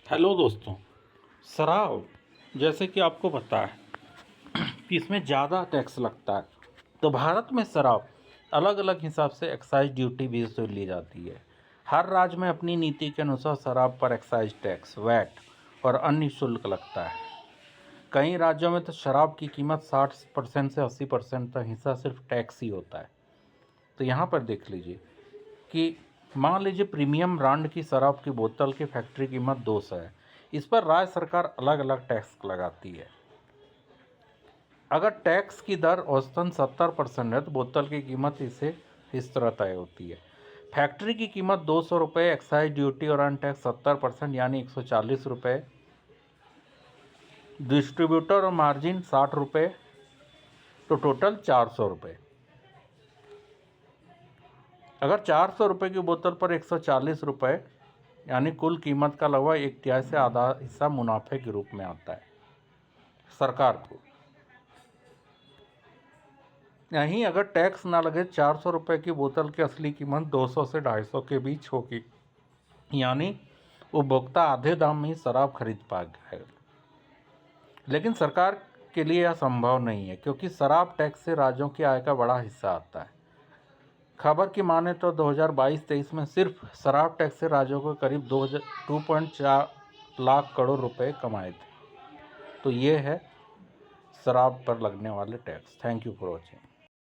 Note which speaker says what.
Speaker 1: Hello दोस्तों। शराब जैसे कि आपको पता है कि इसमें ज़्यादा टैक्स लगता है। तो भारत में शराब अलग अलग हिसाब से एक्साइज ड्यूटी भी वसूल ली जाती है। हर राज्य में अपनी नीति के अनुसार शराब पर एक्साइज टैक्स, वैट और अन्य शुल्क लगता है। कई राज्यों में तो शराब की कीमत 60% से 80% तक हिस्सा सिर्फ टैक्स ही होता है। तो यहाँ पर देख लीजिए कि मान लीजिए प्रीमियम ब्रांड की शराब की बोतल की फैक्ट्री कीमत 200 है। इस पर राज्य सरकार अलग अलग टैक्स लगाती है। अगर टैक्स की दर औसतन 70% है तो बोतल की कीमत इस तरह तय होती है। फैक्ट्री की कीमत 200 रुपये, एक्साइज ड्यूटी और अन टैक्स 70% यानी 140 रुपये, डिस्ट्रीब्यूटर और मार्जिन 60 रुपये, तो टोटल 400 रुपये। अगर 400 रुपये की बोतल पर 140 रुपये यानी कुल कीमत का लगभग 1/3 से आधा हिस्सा मुनाफे के रूप में आता है सरकार को। यहीं अगर टैक्स ना लगे 400 रुपये की बोतल की असली कीमत 200 से 250 के बीच होगी, यानी उपभोक्ता आधे दाम में ही शराब खरीद पाएगा। लेकिन सरकार के लिए यह संभव नहीं है क्योंकि शराब टैक्स से राज्यों की आय का बड़ा हिस्सा आता है। खबर की माने तो 2022-23 में सिर्फ शराब टैक्स से राज्यों को करीब 2.4 लाख करोड़ रुपए कमाए थे। तो ये है शराब पर लगने वाले tax. Thank you for watching.